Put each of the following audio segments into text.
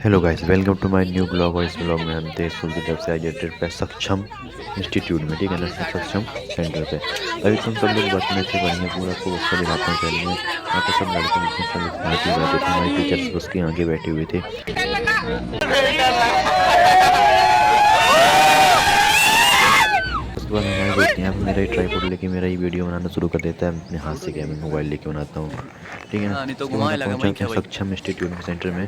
Hello guys, welcome to my new blog. और इस blog में हम तेज स्कूल की तरफ से आज ट्रिप है सक्षम इंस्टीट्यूट में, ठीक है ना, सक्षम सेंटर पे। अभी तुम सब लोग बस में थे, बढ़िया पूरा आपको बस का दिखाता हूँ। पहले मैं यहाँ पे सब लड़के लड़कियाँ सब एक साथ ही बैठे थे, हमारे टीचर्स बस के आगे बैठे हुए थे। उसके बाद हमारे दोस्त यहाँ पे मेरा ही ट्राईपोड लेके मेरा ही वीडियो बनाना शुरू कर देता है अपने हाथ से, क्या मैं मोबाइल लेके बनाता हूँ, ठीक है ना। हाँ, नहीं तो उसके बाद घुमाने हम लगा पहुँच वहीं जाते क्या हैं भाई। सक्षम इंस्टीट्यूट में सेंटर में।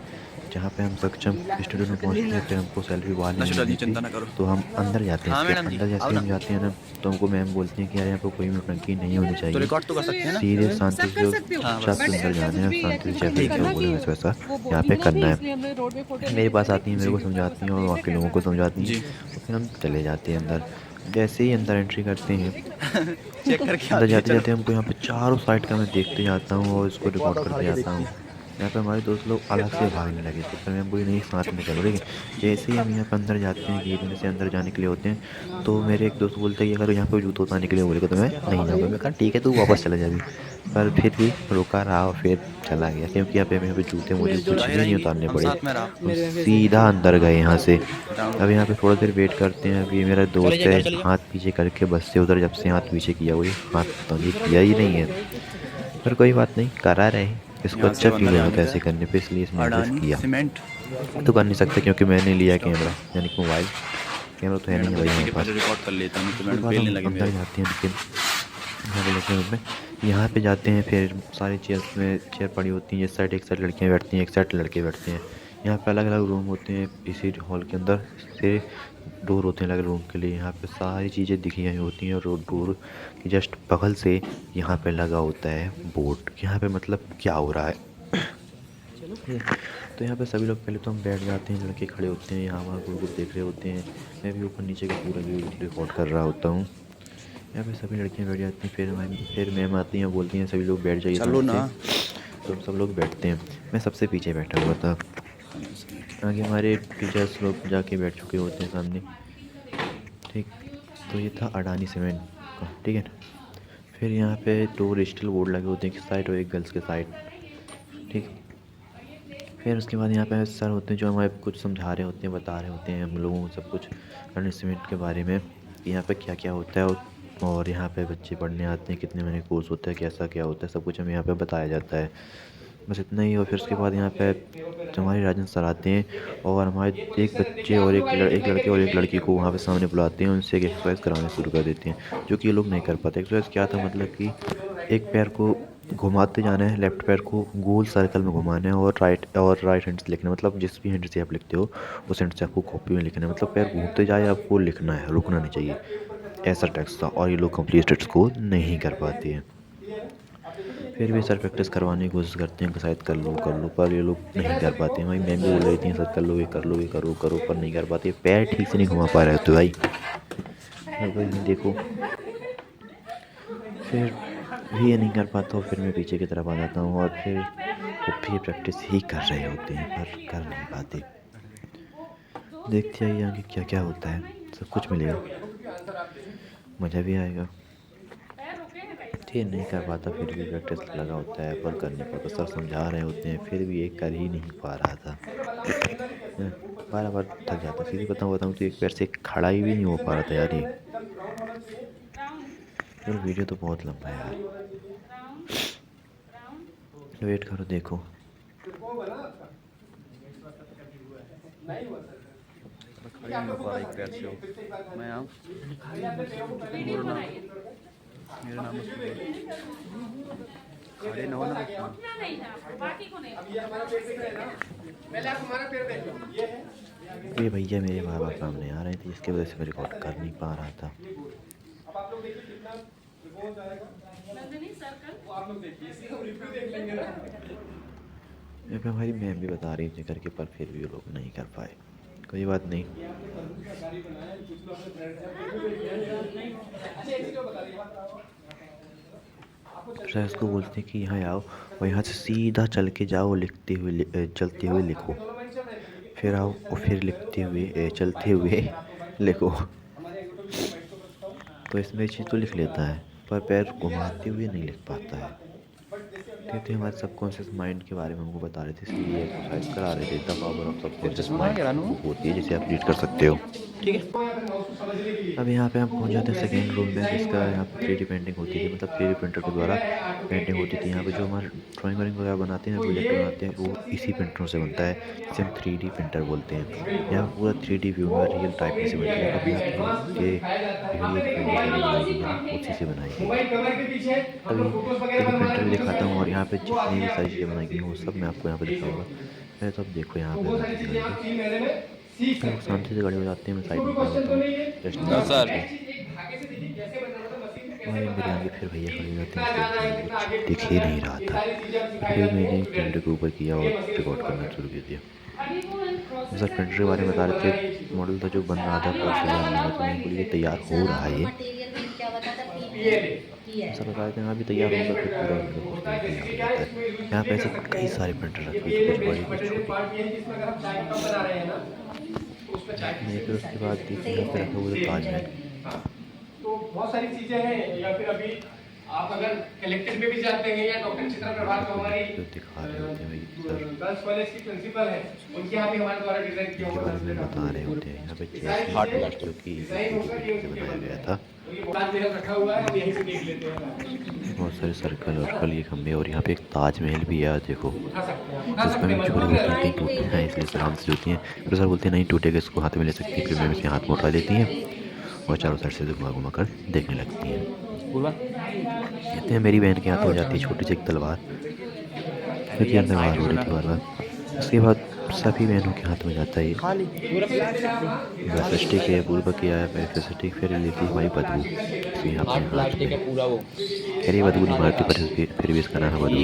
जहाँ पे हम सक्षम इंस्टीट्यूट में पहुँचते हैं, फिर हमको सेल्फी बाहर ना लेने छुटा दी, देनी थी। चिंता ना करो। तो हम अंदर जाते हैं हाँ इसके मैडम जी, अंदर। आओ जैसे ही ना। हम जाते हैं ना, तो हमको मैम बोलती हैं कि यार यहाँ पे कोई भी नौटंकी नहीं होनी तो चाहिए, रिकॉर्ड तो कर सकते हैं ना। सीधे शांति सब से कर जो सकते हो हाँ चुपचाप बस। से बट अंदर कुछ जाना है और भी शांति से जैसे एक्टिविटी टीचर करना बोले कि वैसे वैसा वो यहाँ बोलती पे भी ना करना थी, है। इसलिए हमने रोड पे फोटो नहीं मेरे खींचे पास थे आती हैं, कि मेरे को सीधी तरह वो समझाती हैं सब और देख ले बाकी लोगों कैमरा को बंद कर समझाती हैं। जी। और फिर हम चले जाते हैं अंदर। जैसे ही अंदर एंट्री करते हैं, चेक करके अंदर आते हैं, जाते चलो। जाते हमको यहाँ पे चारों साइड का मैं देखते जाता हूँ और इसको रिकॉर्ड करते जाता हूँ। यहाँ पे हमारे दोस्त लोग अलग से भागने लगे थे, पर मैं बोली नहीं, साथ में चलो, ठीक है। जैसे ही हम यहाँ पे अंदर जाते हैं, गेट में से अंदर जाने के लिए होते हैं, तो मेरे एक दोस्त बोलते हैं कि अगर यहाँ पे जूते उतारने के लिए बोलेगा तो मैं नहीं जाऊँगा। मैं कहा ठीक है, तू वापस चला जा अभी। पर फिर भी रुका रहा और फिर चला गया, क्योंकि यहाँ पे जूते मुझे कुछ जाहिर भी नहीं रहेंगी उतारने हम पड़े। साथ में रहा। हम सीधा अंदर गए यहाँ से। राउंड अब यहाँ पे थोड़ा देर वेट करते हैं। अभी मेरा चले दोस्त जाए, है, घर चले जाओ। हाथ पीछे करके बस से उधर, जब से हाथ पीछे किया वो ये हाथ तो ये किया ही नहीं है। पर कोई बात नहीं, करा रहे। इसको यहाँ से अच्छा अब फील अंदर होगा जाने था का ऐसे है। करने पे, इसलिए इसने ऐसे अडानी किया। सीमेंट। तो कर नहीं सकता क्योंकि मैंने लिया कैमरा, यानी कि मोबाइल। कैमरा तो है नहीं मैडम है भाई बोलती है हमारे कि पास। पहले रिकॉर्ड कर लेता हूँ, तो उसके मैडम बाद पेलने हम लगे अंदर मेरे को। जाते हैं, लेकिन यहाँ पे लेकिन में यहाँ पे जाते हैं, फिर सारी चेयर्स में चेयर पड़ी होती हैं। इस साइड एक साइड लड़कियाँ बैठती हैं, एक साइड लड़के बैठते हैं। यहाँ पे अलग अलग रूम होते हैं, इसी हॉल के अंदर से डोर होते हैं अलग रूम के लिए। यहाँ पे सारी चीज़ें दिखी हुई होती हैं और डोर की जस्ट बगल से यहाँ पे लगा होता है बोर्ड, यहाँ पे मतलब क्या हो रहा है। तो यहाँ पे सभी लोग, पहले तो हम बैठ जाते हैं, लड़के खड़े होते हैं, यहाँ वहाँ गुड़ गुड़ देख रहे होते हैं। मैं भी ऊपर नीचे का पूरा व्यू रिकॉर्ड कर रहा होता हूँ। यहाँ पे सभी लड़कियाँ बैठ जाती हैं, फिर मैम आती हैं, बोलती हैं सभी लोग बैठ जाइए चलो शांति ना। से। तो हम सब लोग बैठते हैं। मैं सबसे पीछे बैठा हुआ था, आगे हमारे टीचर्स लोग जाके बैठ चुके होते हैं सामने, ठीक। तो ये था अडानी सीमेंट का, ठीक है ना। फिर यहाँ पे दो डिजिटल बोर्ड लगे होते हैं, एक साइड और एक गर्ल्स के साइड, ठीक। फिर उसके बाद यहाँ पे सर होते हैं जो हमारे कुछ समझा रहे होते हैं, बता रहे होते हैं हम लोगों को सब कुछ अडानी सीमेंट के बारे में, कि यहाँ पे क्या क्या होता है और यहाँ पे बच्चे पढ़ने आते हैं, कितने महीने कोर्स होता है, कैसा क्या होता है, सब कुछ हमें यहाँ पे बताया जाता है। बस इतना ही। और फिर उसके बाद यहाँ पे जो हमारे राजन सर आते हैं और हमारे एक बच्चे और एक लड़के और एक लड़की को वहाँ पे सामने बुलाते हैं, उनसे एक एक्सरसाइज कराना शुरू कर देते हैं, जो कि ये लोग नहीं कर पाते। एक्सरसाइज क्या था, मतलब कि एक पैर को घुमाते जाना है, लेफ्ट पैर को गोल सर्कल में घुमाना है, और राइट हैंड से लिखना है। मतलब जिस भी हैंड से आप लिखते हो उस हैंड से आपको कॉपी में लिखना है। मतलब पैर घूमते जाए, आपको लिखना है, रुकना नहीं चाहिए, ऐसा टेक्स्ट था। और ये लोग कंप्लीट टेक्स्ट को नहीं कर पाते हैं। फिर भी सर प्रैक्टिस करवाने की कोशिश करते हैं कि शायद कर लो, पर ये लोग नहीं कर पाते हैं। भाई मैम भी बोल रही थी सर कर लो ये, कर लो ये, करो करो, पर नहीं कर पाते, पैर ठीक से नहीं घुमा पा रहे तो भाई। भाई देखो, फिर भी ये नहीं कर पाता हूँ, फिर मैं पीछे की तरफ आ जाता हूँ और फिर वो भी प्रैक्टिस ही कर रहे होते हैं पर कर नहीं पाते। देखते आइए आगे क्या क्या होता है, सब कुछ मिलेगा, मज़ा भी आएगा। ठीक, नहीं कर पाता, फिर भी प्रैक्टिस लगा होता है, पर कर नहीं पाता। सर समझा रहे होते हैं, फिर भी ये कर ही नहीं पा रहा था। बार बार थक जाता, सीधी बताऊँ तो एक पैर से खड़ा ही भी नहीं हो पा रहा था यार ये। यार वीडियो तो बहुत लंबा है यार, वेट करो देखो। खड़े नहीं हो पा रहा एक पैर से हो। मैं आऊँ। मेरा नाम खड़े ना हो ना। ये भैया मेरे माँ बाप सामने आ रहे थे, जिसकी वजह से मैं रिकॉर्ड कर नहीं पा रहा था। ये पे हमारी मैम भी बता रही थी करके, पर फिर भी वो लोग नहीं कर पाए। कोई बात नहीं। सर उसको बोलते हैं कि यहाँ आओ और यहाँ से सीधा चल के जाओ, चलते हुए लिखो, फिर आओ और फिर लिखते हुए चलते हुए लिखो। तो इसमें चीज़ तो लिख लेता है, पर पैर घुमाते हुए नहीं लिख पाता है। थे हमारे सबकॉन्शियस माइंड के बारे में हमको बता रहे थे, इसलिए एक्सरसाइज करा रहे थे। The power of subconscious mind book होती है जिसे आप रीड कर सकते हो। ठीक है, अब यहाँ पे हम पहुँच जाते हैं सेकेंड रूम में, जिसका यहाँ पे 3D पेंटिंग होती थी, मतलब 3D प्रिंटर के द्वारा पेंटिंग होती थी। यहाँ पे जो हमारे ड्राइंग वाइंग वगैरह बनाते हैं, प्रोजेक्ट बनाते हैं, वो इसी प्रिंटरों से बनता है, जिसे हम 3D प्रिंटर बोलते हैं। यहाँ पूरा 3D व्यू में रियल टाइप में से बनती है, कभी आपके रियल पेंटिंग बनाएगी यहाँ उसी से बनाएगी। अभी 3D प्रिंटर भी दिखाता हूँ, और यहाँ पे जितनी भी सारी चीज़ें बनाई गई हैं वो सब मैं आपको यहाँ पे दिखाऊंगा। पहले तो आप देखो यहाँ पे लोग शांति से खड़े हो जाते हैं, मैं साइड में खड़ा होता हूँ जस्ट सर हमारे मेरे आगे फिर भैया खड़े हो जाते हैं, कुछ दिख ही नहीं रहा था। फिर मैंने कैमरे के ऊपर किया और रिकॉर्ड करना शुरू कर दिया। सर प्रिंटर के बारे में बता रहे थे, मॉडल था जो बन रहा था पोर्सिलियन में, तो मैं बोली ये तैयार हो रहा है ये। सर बता रहे थे हाँ भी तैयार होगा, फिर पूरा उनका कुछ नहीं तैयार हो जाता है। यहाँ पे ऐसे कई सारे प्रिंटर रखे हुए थे, कुछ बड़ी कुछ छोटी। नहीं फिर उसके बाद देखिए यहाँ पे रखा हुआ था ताजमहल। तो बहुत सारी चीजें हैं, या फिर अभी आप अगर कलेक्टेड में भी जाते हैं, या डॉक्टर चित्रा प्रभात जो हमारी दिखा रहे होते हैं सर, गर्ल्स कॉलेज की प्रिंसिपल है, उनके यहाँ भी हमारे द्वारा डिजाइन किया इनके हुआ बारे में बता रहे होते हैं। यहाँ पे हार्ट जो कि बनाया गया था, ताजमहल रखा हुआ है, हम यहीं से देख लेते हैं। बहुत सारे सर्कल वर्कल ये खंभे, और यहाँ पे एक ताजमहल भी है देखो, उठा सकते हैं, जिसमें भी चोरी होती है कहीं टूटते हैं, इसलिए सर हमसे जोती हैं। फिर सर बोलते हैं नहीं टूटेगा, इसको हाथ में ले सकती है। फिर मैं इसे हाथ में उठा लेती हैं और चारों साइड से घुमा घुमा कर देखने लगती हैं। कहते हैं मेरी बहन के हाथ हो जाती है छोटी सी एक तलवार, क्योंकि अंदर बाहर हो रही थी बार बार। उसके बाद सभी बहनों के हाथ में जाता है स्टिक है, पूर्व किया है, फिर स्टिक फिर लेती हमारी बदबू, फिर यहाँ अपने हाथ में पूरा वो खैर ये बदबू नहीं मारती, पर फिर भी इसका नाम है बदबू।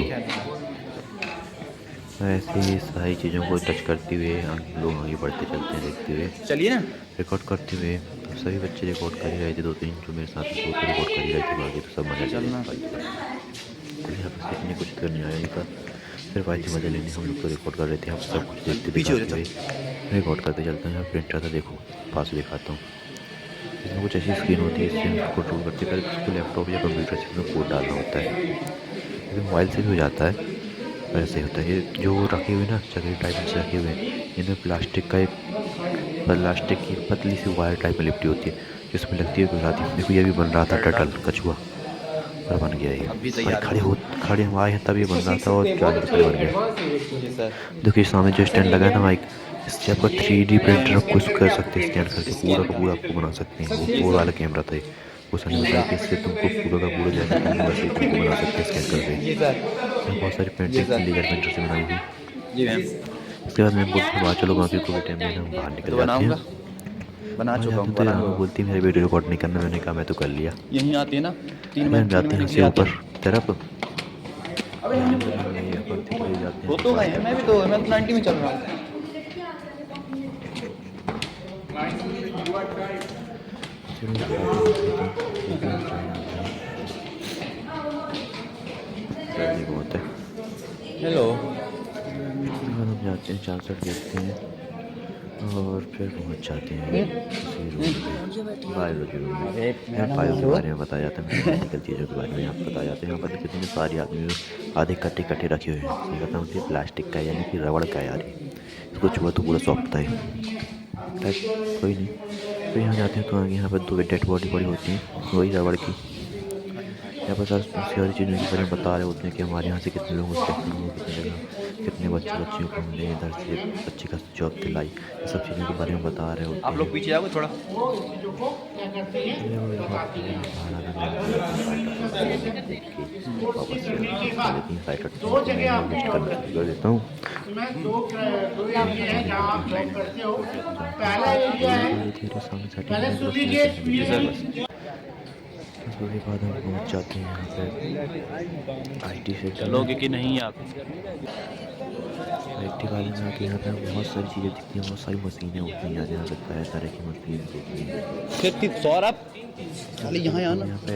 ऐसे ही सारी चीज़ों को टच करते हुए हम लोग आगे बढ़ते चलते हैं, देखते हुए चलिए ना। रिकॉर्ड करते हुए। अब सभी बच्चे रिकॉर्ड कर ही रहे थे, 2-3 जो मेरे साथ थे वो तो रिकॉर्ड कर ही रहे थे, बाकी तो सब मजा चलना। यहाँ पर सीखने कुछ तो नहीं आया नहीं था, फिर भाई मजा लेने हम लोग तो रिकॉर्ड कर रहे थे। हम सब कुछ देखते दिखाते हुए रिकॉर्ड करते चलते हैं। यहाँ प्रिंटर था देखो, पास दिखाता हूँ, इसमें कुछ ऐसी स्क्रीन होती है, इससे हम कंट्रोल करते हैं। पहले उसको लैपटॉप या कंप्यूटर से इसमें कोड डालना होता है, लेकिन मोबाइल से भी हो जाता है। वैसे होता है ये जो रखे हुए ना चक्री टाइप से रखे हुए, इनमें प्लास्टिक की पतली सी वायर टाइप में लिपटी होती है, जिसमें लगती है गुजराती। देखो ये भी बन रहा था टर्टल कछुआ, पर बन गया ये। और खड़े हम आए हैं तब ये बन रहा था, और 40 रुपये बन गया। देखिए सामने जो स्टैंड लगा है ना माइक, इससे आपका 3D प्रिंटर आप कुछ कर सकते हैं, स्कैन करके पूरा का पूरा आपको बना सकते हैं। वो वाला कैमरा था वो सही बताया कि इससे तुमको पूरा का पूरा जैसा वैसे तुमको बना सकते हैं स्कैन करके। बहुत सारी पेंटिंग लेजर पेंटर से बनाई हुई। जी मैम, इसके बाद मैं बोलती बात चलो बाकी को भी टाइम देना, हम बाहर निकल जाते हैं। बना चुका हूँ। तो यहाँ बोलती मेरे वीडियो रिकॉर्ड नहीं करना, मैंने कहा मैं तो कर लिया। यहीं आती है ना 3 मैं मिनट जाते हैं से ऊपर तरफ, वो तो गए हैं, मैं तो 90 में चल रहा हूँ। बहुत है। हेलो, हम जाते हैं, 4 सेट देखते हैं और फिर पहुंच जाते हैं बायोलॉजी रूम में। यहाँ बायो के बारे में बताया जाता है, मेडिकल चीज़ों के बारे में यहाँ बताया जाता है। यहाँ पर कितने सारे आदमी आधे कट्टे कट्टे रखे हुए हैं, ये कहता हूँ प्लास्टिक का यानी कि रबड़ का यार, इसको छुआ तो पूरा सॉफ्ट था कोई नहीं। तो यहाँ जाते हैं तो आगे यहाँ पर 2 डेड बॉडी पड़ी होती हैं वही रबड़ की। यहाँ पर सारी चीज़ों के बारे में बता रहे होते हैं कि हमारे यहाँ से कितने लोग उसके कितने जगह कितने बच्चियों को हमने इधर से बच्चे का जॉब दिलाई, ये सब चीज़ों के बारे में बता रहे होते हैं। आप लोग पीछे आओगे थोड़ा। कर देता हूँ। उसके बाद हम पहुँच जाते हैं यहाँ पे IT से। चलोगे कि नहीं आप? IT वाले में आके यहाँ पे बहुत सारी चीज़ें दिखती हैं, बहुत सारी मशीनें होती हैं, यहाँ पे तरह तरह की मशीन होती हैं। सौरभ खाली यहाँ आना। यहाँ पे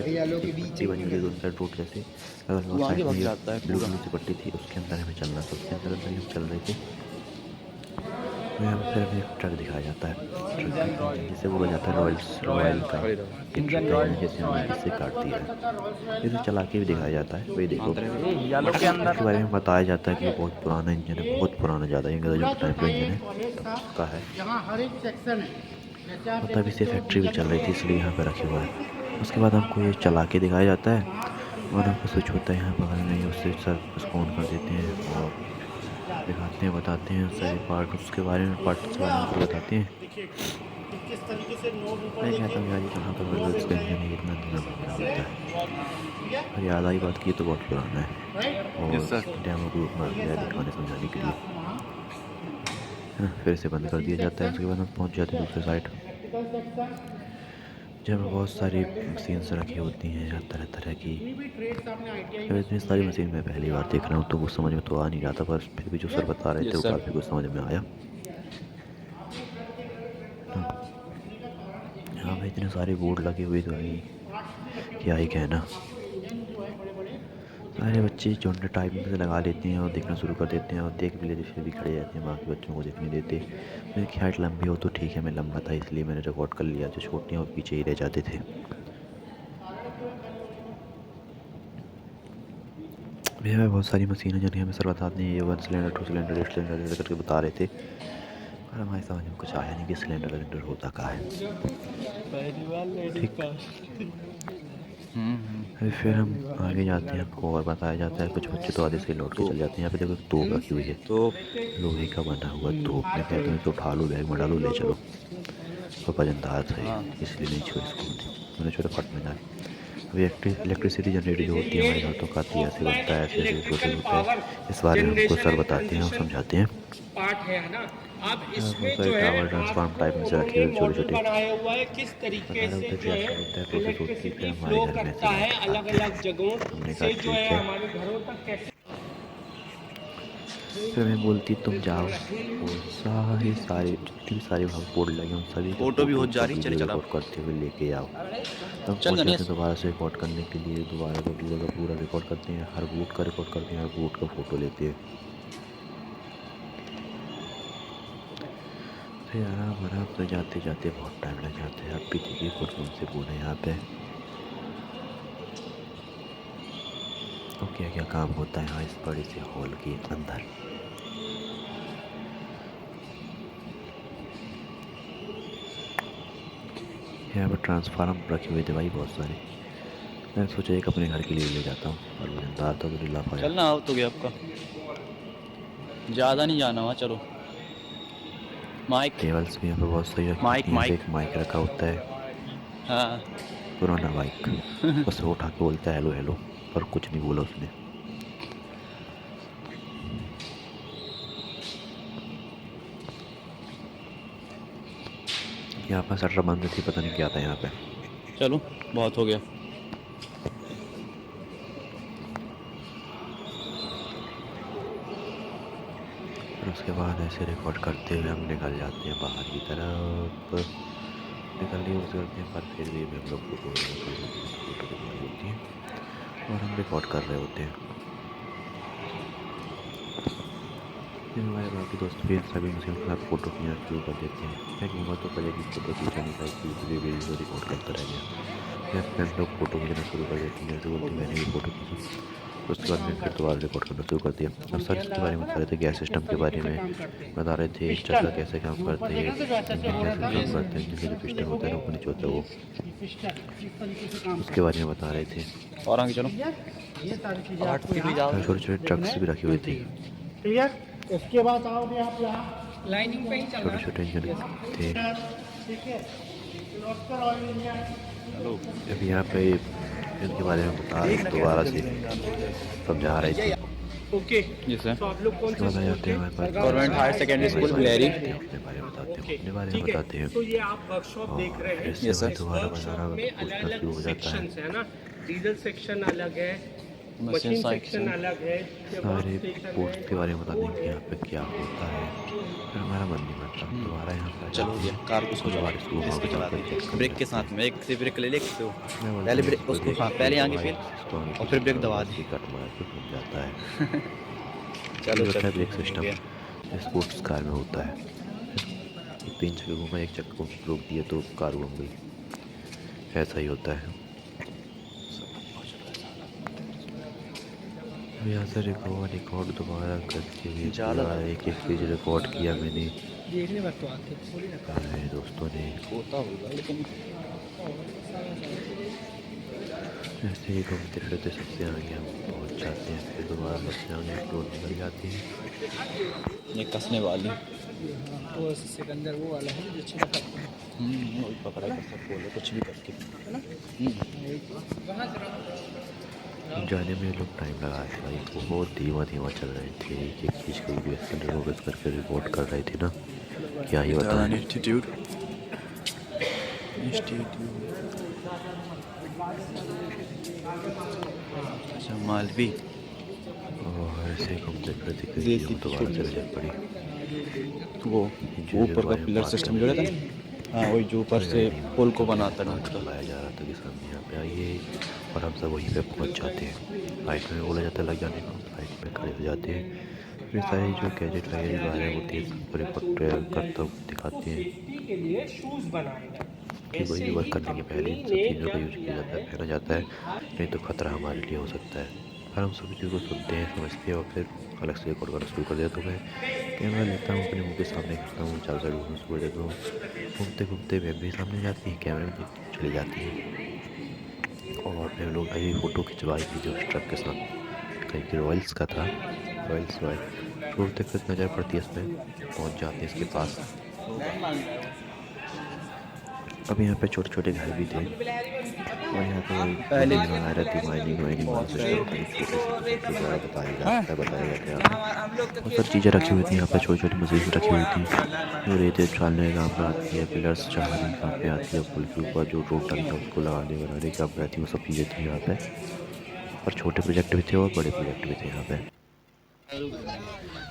पट्टी बनी हुई 2 साइड रोड जैसे, अगर साइड में ब्लू कलर की पट्टी थी, उसके अंदर हमें चलना था, उसके अंदर हम चल रहे थे। तो यहाँ पर फिर हमें एक ट्रक दिखाया जाता है, ट्रक का इंजन जिसे बोला जाता है रॉयल का एक ट्रक का इंजन, जैसे हमने इससे काट दिया है। इसे चला के भी दिखाया जाता है। वही देखो, इसके बारे में बताया जाता है कि बहुत पुराना इंजन है, बहुत पुराना, ज़्यादा अंग्रेजों के टाइम का इंजन है, तब का है। और तभी से फैक्ट्री भी चल रही थी, इसलिए यहाँ पर रखे हुआ है। उसके बाद हमको ये चला के दिखाया जाता है और हमको स्विच होता है यहाँ बगल में, उससे सर उसको ऑन कर देते हैं और दिखाते हैं, बताते हैं सारे पार्ट उसके बारे में, पार्ट्स के बारे में बताते हैं। मैं कहता हूँ यार ये कहाँ का मतलब इसका इंजन है, इतना दिनों पुराना होता है। और याद आई बात की, तो बहुत पुराना है और डेमो ग्रुप में आ गया दिखाने समझाने के लिए। फिर से बंद कर दिया जाता है। उसके बाद हम पहुँच जाते हैं दूसरे साइड, जहाँ पर बहुत सारी मशीन्स रखी होती हैं, यहाँ तरह तरह की। अब इतनी सारी मशीन मैं पहली बार देख रहा हूँ, तो कुछ समझ में तो आ नहीं रहा था, पर फिर भी जो सर बता रहे थे वो काफ़ी कुछ समझ में आया। यहाँ पे इतने सारे बोर्ड लगे हुए तो भाई क्या ही कहना। सारे बच्चे झुंड टाइप में से लगा लेते हैं और देखना शुरू कर देते हैं और देख भी लेते, फिर भी खड़े रहते हैं, बाकी बच्चों को देखने देते। मेरी हाइट लंबी हो तो ठीक है, मैं लंबा था इसलिए मैंने रिकॉर्ड कर लिया, जो छोटे हैं वो पीछे ही रह जाते थे। भैया में बहुत सारी मशीनें जो हमें सर बताते हैं, ये 1 सिलेंडर 2 सिलेंडर 8 सिलेंडर जैसे करके बता रहे थे, पर हमारे समझ में कुछ आया नहीं कि सिलेंडर होता कहाँ है। ठीक, फिर हम आगे जाते हैं, हमको और बताया जाता है। कुछ बच्चे तो आधे से लौट के चले जाते हैं। यहाँ पे देखो तोप रखी हुई है, तो लोहे का बना हुआ तोप, मैं कहता हूँ तो उठा लो, बैग में डालो, ले चलो। और वजनदार था इसलिए नहीं छोड़, इसको मैंने छोटा फट में जाए। अभी इलेक्ट्रिसिटी जनरेटर जो होती है हमारे घर तो काफ़ी ऐसे बनता है, ऐसे ऐसे प्रोसेस होता है। इस बारे में हमको सर बताते हैं और समझाते हैं। पार्ट है ना, अब बहुत इसमें सारे जो है टावर ट्रांसफार्म टाइप में से रखे हुए छोटे छोटे बनाया हुआ है, किस तरीके से जो है इलेक्ट्रिसिटी फ्लो करता है अलग अलग जगहों से जो है हमारे घरों तक कैसे। फिर मैं बोलती तुम जाओ, और सारे जितने भी सारे वहाँ बोर्ड लगे उन सभी फोटो भी हो जा रही, चले चला रिकॉर्ड करते हुए लेके आओ। तब चल पहुँच जाते गणेश। हैं दोबारा से रिकॉर्ड करने के लिए, दोबारा वीडियो का पूरा रिकॉर्ड करते हैं, हर बूट का रिकॉर्ड करते हैं, हर बूट का फ़ोटो लेते हैं। फिर आराम आराम से जाते जाते बहुत टाइम लग जाता है। अब भी देखिए कुछ से बोले यहाँ पे तो क्या क्या काम होता है यहाँ इस बड़े से हॉल के अंदर। यहाँ पर ट्रांसफार्म रखे हुए थे भाई बहुत सारे, मैं सोचा एक अपने घर के लिए ले जाता हूँ, और वजनदार था तो ढीला पाया। चलना हो तो गया आपका, ज़्यादा नहीं जाना वहाँ, चलो। माइक, केबल्स भी यहाँ पर बहुत सही रखी होती हैं। एक माइक रखा होता है, हाँ पुराना माइक, उससे उठा के बोलता है हेलो हेलो, पर कुछ नहीं बोला उसने। यहाँ पर शटर बंद थी, पता नहीं क्या था यहाँ पे। चलो बहुत हो गया। और उसके बाद ऐसे रिकॉर्ड करते हुए हम निकल जाते हैं बाहर की तरफ। निकलने की कोशिश करते हैं, पर फिर भी हम लोग को फोटो दिखाई होती है और हम रिकॉर्ड कर रहे होते हैं। फिर हमारे बाकी दोस्त फिर सभी मुझे के साथ फ़ोटो खींचना शुरू कर देते हैं। मैं कहूँगा तो पहले की फ़ोटो खींचा नहीं था, इसलिए वीडियो रिकॉर्ड करता रह गया। फिर फ्रेंड लोग फ़ोटो खींचना शुरू कर देते हैं, जैसे बोलते मैंने भी फ़ोटो खींची। उसके बाद मैं फिर दोबारा रिकॉर्ड करना शुरू कर दिया। अब सर इसके बारे में बता रहे थे, गैस सिस्टम के बारे में बता रहे थे, चक्का कैसे काम करते हैं, इंजन कैसे काम करते हैं, जिससे जो पिस्टन होता है ना ऊपर नीचे होता है वो, उसके बारे में बता रहे थे। और आगे चलो, छोटे छोटे ट्रक्स भी रखे हुए थे, उसके बाद आओगे आप यहाँ लाइनिंग पे ही चल छोटे छोटे इंजन थे। ठीक है, ऑयल इंजन। अभी यहाँ पे इनके बारे में बता रहे थे, दोबारा से समझा रहे थे। ओके, जैसे तो आप लोग कौन उसके बाद आ से जाते हैं हमारे पास government higher secondary school Bilhari. अपने बारे में बताते हैं, अपने बारे में ठीक है, बताते हैं। तो ये आप वर्कशॉप देख रहे हैं। फिर से सर। दोबारा बताना में अलग पूछना शुरू अलग हो जाता है। सेक्शंस है ना, डीजल सेक्शन अलग है, मशीन मशीन साइड सेक्शन अलग है, सारे पोस्ट के बारे में बताते हैं कि यहाँ पे क्या होता है। फिर हमारा मन नहीं करता, दोबारा यहाँ पर चलो हो गया, कार को सो जाओ। इसको वहाँ पे जाकर check करते ब्रेक के हैं। साथ में एक से ब्रेक ले ले सकते हो, मैं बोलता पहले हूँ ब्रेक इसको उसको, देख हाँ के पहले आगे दबाए, फिर इसको आगे और फिर ब्रेक दबा इसकी कट मार के घूम जाता है। चलो ये होता है चलो ब्रेक हो सिस्टम, गया। स्पोर्ट्स कार में होता है। एक 3 चक्कर घूमा, एक चक्कर को रोक दिया तो कार घूम गई। ऐसा ही होता है। अब यहाँ से रिकॉर्ड दोबारा करके भी पूरा एक चीज़ रिकॉर्ड किया मैंने। देखने पर तो आते थोड़ी ना मेरे दोस्तों ने होता होगा लेकिन ऐसे ही घूमते फिरते सबसे आगे हम पहुँच जाते हैं। फिर दोबारा सबसे आगे रोड निकल जाती है। ये कसने वाली तो सिकंदर वो वाला है जो छिड़क करते हैं। वही पकड़ा कर सकते बोले कुछ भी करके। जाने में लोग टाइम लगा थे भाई, बहुत धीमा धीमा चल रहे थे। एक चीज़ को भी फोकस करके रिपोर्ट कर रहे थे ना, क्या ही बताएं। इंस्टीट्यूट अच्छा मालवी और ऐसे ही घूमते फिरते कहीं हम दोबारा से जल पड़ी। वो ऊपर का पिलर सिस्टम जो है हाँ वही जो ऊपर से पुल को बनाता है उसका लाया जा रहा था कि सामने यहाँ पे आइए, और हम सब वहीं पे पहुँच जाते हैं। राइट में बोला जाता है लग जाने को, राइट में खड़े हो जाते हैं। फिर सारी जो गैजेट वगैरह बाहर होती है पूरे पकड़े करता दिखाते हैं के लिए शूज बनाए गए। कि वही वर्क करने के पहले इन सब चीज़ों का यूज किया जाता है, पहना जाता है, नहीं तो खतरा हमारे लिए हो सकता है। और हम सभी चीज़ को सुनते हैं, समझते हैं और फिर अलग से रिकॉर्ड करना शुरू कर देता हूँ। मैं कैमरा लेता हूँ, अपने मुँह के सामने करता हूँ, चारों साइड घूमना शुरू कर देता हूँ। घूमते घूमते वेब भी सामने जाती है, कैमरे में चली जाती है। और फिर लोग आई फ़ोटो खिंचवाई थी जो ट्रक के साथ कहीं की रॉयल्स का था, रॉयल्स छोड़ते फिर नज़र पड़ती है इसमें, पहुँच जाते हैं इसके पास। अब यहाँ पे छोटे छोटे घर भी थे और यहाँ पे पहले बना रही थी माइनिंग वाइनिंग बताया गया। बहुत सारी चीज़ें रखी हुई थी यहाँ पे, छोटी छोटी मशीन रखी हुई थी जो रेत डालने का काम पे आती है, पिलर्स चढ़ाने का काम पे आती है, पुल के ऊपर जो रोड डालता है उसको लगाने बनाने का काम पे आती है, वो सब चीज़ें थी यहाँ पे। और छोटे प्रोजेक्ट भी थे और बड़े प्रोजेक्ट भी थे यहाँ पे।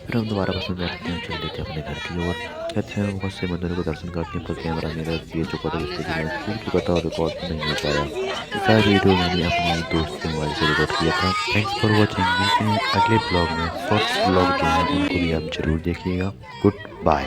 फिर हम दोबारा बस में बैठते हैं, चल देते हैं अपने घर की ओर। कहते हैं बहुत से मंदिरों को दर्शन करते हैं, पर कैमरा मेरा ये चुका था जिससे कि मैं भूल चुका था और रिकॉर्ड नहीं हो पाया। सारा वीडियो मैंने अपने दोस्त के मोबाइल से रिकॉर्ड किया था। Thanks for watching. मिलते हैं अगले ब्लॉग में। शॉर्ट्स ब्लॉग जो हैं उनको भी आप जरूर देखिएगा। Good bye.